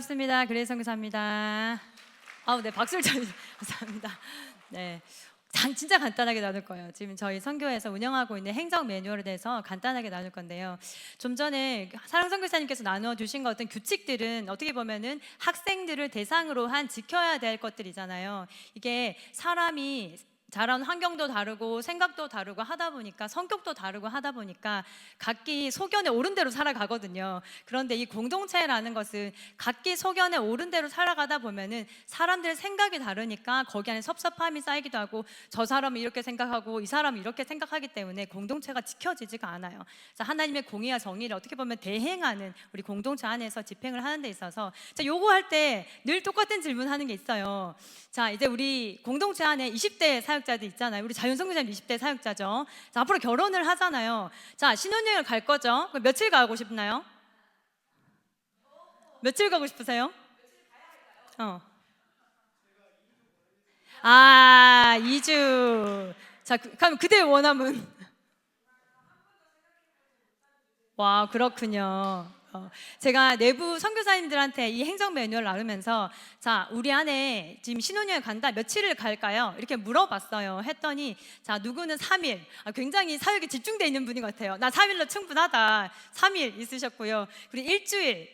반갑습니다. 그레이스 선교사입니다. 네, 박수를 쳐 감사합니다. 네, 진짜 간단하게 나눌 거예요. 지금 저희 선교에서 운영하고 있는 행정 매뉴얼에 대해서 간단하게 나눌 건데요. 좀 전에 사랑 선교사님께서 나누어 주신 것 어떤 규칙들은 어떻게 보면은 학생들을 대상으로 한 지켜야 될 것들이잖아요. 이게 사람이 자란 환경도 다르고 생각도 다르고 하다 보니까 성격도 다르고 하다 보니까 각기 소견에 옳은 대로 살아가거든요. 그런데 이 공동체라는 것은 각기 소견에 옳은 대로 살아가다 보면은 사람들의 생각이 다르니까 거기 안에 섭섭함이 쌓이기도 하고 저 사람은 이렇게 생각하고 이 사람은 이렇게 생각하기 때문에 공동체가 지켜지지가 않아요. 하나님의 공의와 정의를 어떻게 보면 대행하는 우리 공동체 안에서 집행을 하는 데 있어서 요거 할 때 늘 똑같은 질문하는 게 있어요. 이제 우리 공동체 안에 20대 사역자들 있잖아요. 우리 자윤선교사님 20대 사역자죠. 앞으로 결혼을 하잖아요. 신혼여행을 갈 거죠. 며칠 가고 싶나요? 며칠 가고 싶으세요? 2주. 그럼 그대 원함은? 와, 그렇군요. 제가 내부 선교사님들한테 이 행정 매뉴얼을 나누면서 우리 안에 지금 신혼여행 간다, 며칠을 갈까요? 이렇게 물어봤어요. 했더니 누구는 3일, 굉장히 사역에 집중되어 있는 분인 것 같아요. 나 3일로 충분하다. 3일 있으셨고요. 그리고 일주일,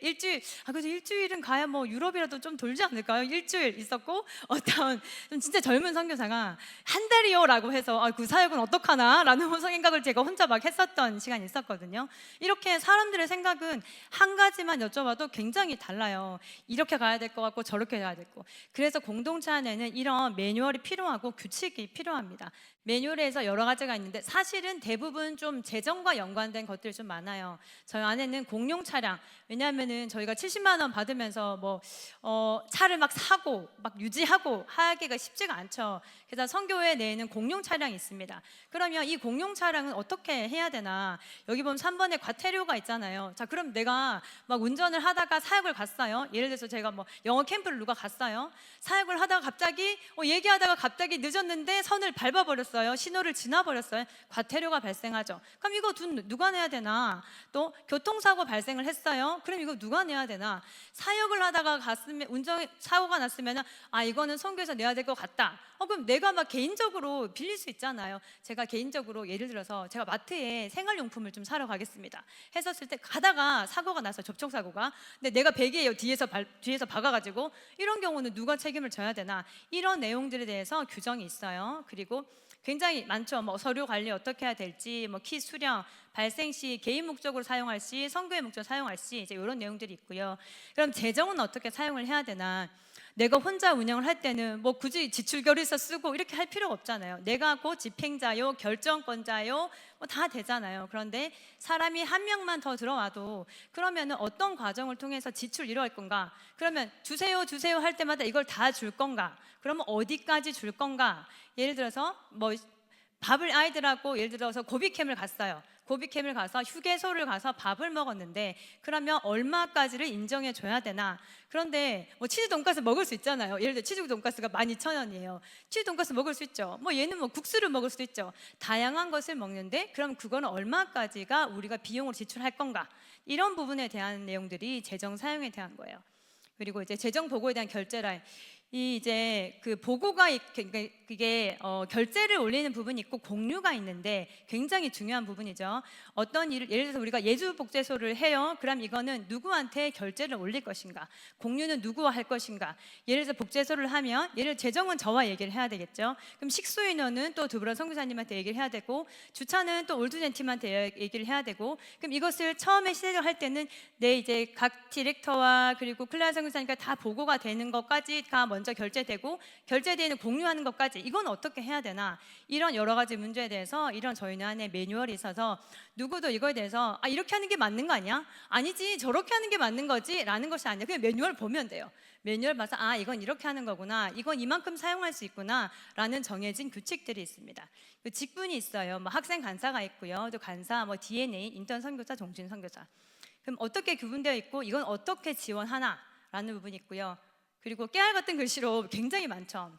그래도 일주일은 가야 뭐 유럽이라도 좀 돌지 않을까요? 일주일 있었고, 어떤 좀 진짜 젊은 선교사가 한 달이요 라고 해서 그 사역은 어떡하나 라는 생각을 제가 혼자 막 했었던 시간이 있었거든요. 이렇게 사람들의 생각은 한 가지만 여쭤봐도 굉장히 달라요. 이렇게 가야 될 것 같고 저렇게 가야 될 것. 그래서 공동체 안에는 이런 매뉴얼이 필요하고 규칙이 필요합니다. 매뉴얼에서 여러 가지가 있는데 사실은 대부분 좀 재정과 연관된 것들이 좀 많아요. 저희 안에는 공용 차량, 왜냐하면은 저희가 70만 원 받으면서 차를 막 사고 막 유지하고 하기가 쉽지가 않죠. 그래서 선교회 내에는 공용 차량이 있습니다. 그러면 이 공용 차량은 어떻게 해야 되나? 여기 보면 3번에 과태료가 있잖아요. 그럼 내가 막 운전을 하다가 사역을 갔어요. 예를 들어서 제가 영어 캠프를 누가 갔어요. 사역을 하다가 갑자기 얘기하다가 갑자기 늦었는데 선을 밟아버렸어요. 신호를 지나버렸어요. 과태료가 발생하죠. 그럼 이거 누가 내야 되나? 또 교통사고 발생을 했어요. 그럼 이거 누가 내야 되나? 사역을 하다가 운전 사고가 났으면 이거는 선교에서 내야 될 것 같다. 그럼 내가 막 개인적으로 빌릴 수 있잖아요. 제가 개인적으로 예를 들어서 제가 마트에 생활용품을 좀 사러 가겠습니다 했었을 때 가다가 사고가 나서 접촉사고가, 근데 내가 베개에 뒤에서 박아가지고 이런 경우는 누가 책임을 져야 되나? 이런 내용들에 대해서 규정이 있어요. 그리고 굉장히 많죠. 서류 관리 어떻게 해야 될지, 키 수령, 발생 시 개인 목적으로 사용할 시, 선교의 목적으로 사용할 시, 이제 이런 내용들이 있고요. 그럼 재정은 어떻게 사용을 해야 되나? 내가 혼자 운영을 할 때는 굳이 지출결의서 쓰고 이렇게 할 필요가 없잖아요. 내가 집행자요, 결정권자요, 다 되잖아요. 그런데 사람이 한 명만 더 들어와도 그러면은 어떤 과정을 통해서 지출 이루어갈 건가? 그러면 주세요 할 때마다 이걸 다 줄 건가? 그러면 어디까지 줄 건가? 예를 들어서 밥을 아이들하고 예를 들어서 고비캠을 갔어요. 고비캠을 가서 휴게소를 가서 밥을 먹었는데 그러면 얼마까지를 인정해 줘야 되나? 그런데 치즈 돈가스 먹을 수 있잖아요. 예를 들어 치즈 돈가스가 12,000원이에요. 치즈 돈가스 먹을 수 있죠. 얘는 국수를 먹을 수도 있죠. 다양한 것을 먹는데 그럼 그거는 얼마까지가 우리가 비용으로 지출할 건가? 이런 부분에 대한 내용들이 재정 사용에 대한 거예요. 그리고 이제 재정 보고에 대한 결제라, 이제 그 보고가 그게 결제를 올리는 부분이 있고 공유가 있는데 굉장히 중요한 부분이죠. 어떤 일을 예를 들어서 우리가 예주 복제소를 해요. 그럼 이거는 누구한테 결제를 올릴 것인가? 공유는 누구와 할 것인가? 예를 들어서 복제소를 하면 예를 들어 재정은 저와 얘기를 해야 되겠죠. 그럼 식수 인원은 또 두브라 선교사님한테 얘기를 해야 되고 주차는 또 올드젠 팀한테 얘기를 해야 되고, 그럼 이것을 처음에 시작을 할 때는 이제 각 디렉터와 그리고 클레아 선교사님과 다 보고가 되는 것까지가 먼저 결제되고 결제되는 공유하는 것까지 이건 어떻게 해야 되나? 이런 여러 가지 문제에 대해서 이런 저희는 안에 매뉴얼이 있어서 누구도 이거에 대해서 이렇게 하는 게 맞는 거 아니야? 아니지, 저렇게 하는 게 맞는 거지 라는 것이 아니라 그냥 매뉴얼 보면 돼요. 매뉴얼 봐서 이건 이렇게 하는 거구나, 이건 이만큼 사용할 수 있구나 라는 정해진 규칙들이 있습니다. 그 직분이 있어요. 학생 간사가 있고요, 또 간사, DNA, 인턴 선교사, 종신 선교사. 그럼 어떻게 구분되어 있고 이건 어떻게 지원하나 라는 부분이 있고요. 그리고 깨알 같은 글씨로 굉장히 많죠.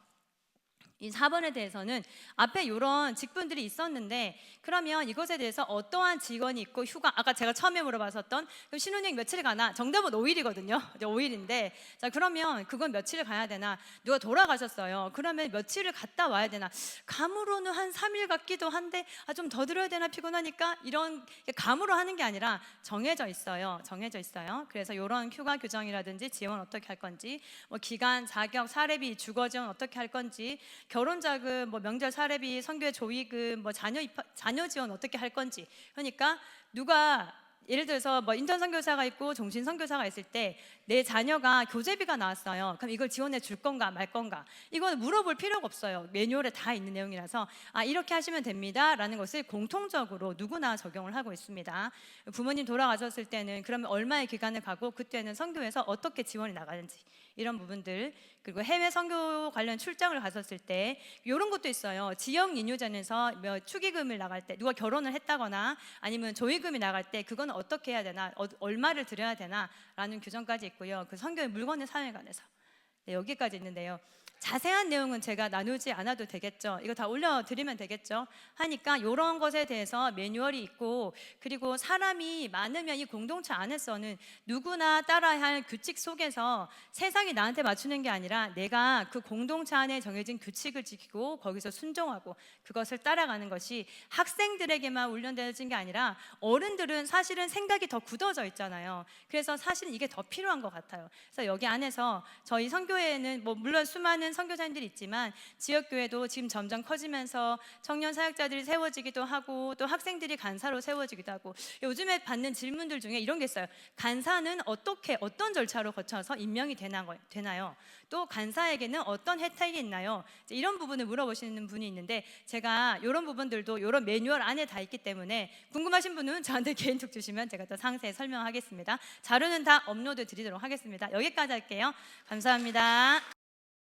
이 4번에 대해서는 앞에 이런 직분들이 있었는데 그러면 이것에 대해서 어떠한 직원이 있고 휴가 아까 제가 처음에 물어봤었던 그럼 신혼여행 며칠 가나 정답은 5일이거든요. 5일인데 자 그러면 그건 며칠을 가야 되나 누가 돌아가셨어요. 그러면 며칠을 갔다 와야 되나 감으로는 한 3일 같기도 한데 좀 더 들어야 되나 피곤하니까 이런 감으로 하는 게 아니라 정해져 있어요. 정해져 있어요. 그래서 이런 휴가 규정이라든지 지원 어떻게 할 건지 뭐 기간, 자격, 사례비, 주거 지원 어떻게 할 건지 결혼 자금, 뭐 명절 사례비, 선교회 조의금, 뭐 자녀 지원 어떻게 할 건지. 그러니까 누가 예를 들어서 뭐 인턴 선교사가 있고 종신 선교사가 있을 때 내 자녀가 교재비가 나왔어요. 그럼 이걸 지원해 줄 건가 말 건가? 이거는 물어볼 필요가 없어요. 매뉴얼에 다 있는 내용이라서 이렇게 하시면 됩니다라는 것을 공통적으로 누구나 적용을 하고 있습니다. 부모님 돌아가셨을 때는 그러면 얼마의 기간을 가고 그때는 선교에서 어떻게 지원이 나가는지 이런 부분들 그리고 해외 선교 관련 출장을 갔었을 때 이런 것도 있어요. 지역 인유전에서 축의금을 나갈 때 누가 결혼을 했다거나 아니면 조의금이 나갈 때 그건 어떻게 해야 되나 얼마를 드려야 되나라는 규정까지 있고요. 그 선교의 물건의 사용에 관해서 여기까지 있는데요. 자세한 내용은 제가 나누지 않아도 되겠죠. 이거 다 올려드리면 되겠죠. 하니까 이런 것에 대해서 매뉴얼이 있고 그리고 사람이 많으면 이 공동체 안에서는 누구나 따라야 할 규칙 속에서 세상이 나한테 맞추는 게 아니라 내가 그 공동체 안에 정해진 규칙을 지키고 거기서 순종하고 그것을 따라가는 것이 학생들에게만 훈련되어진 게 아니라 어른들은 사실은 생각이 더 굳어져 있잖아요. 그래서 사실은 이게 더 필요한 것 같아요. 그래서 여기 안에서 저희 선교회에는 뭐 물론 수많은 선교사님들이 있지만 지역교회도 지금 점점 커지면서 청년 사역자들이 세워지기도 하고 또 학생들이 간사로 세워지기도 하고 요즘에 받는 질문들 중에 이런 게 있어요. 간사는 어떤 절차로 거쳐서 임명이 되나요? 또 간사에게는 어떤 혜택이 있나요? 이런 부분을 물어보시는 분이 있는데 제가 이런 부분들도 이런 매뉴얼 안에 다 있기 때문에 궁금하신 분은 저한테 개인톡 주시면 제가 더 상세히 설명하겠습니다. 자료는 다 업로드 드리도록 하겠습니다. 여기까지 할게요. 감사합니다.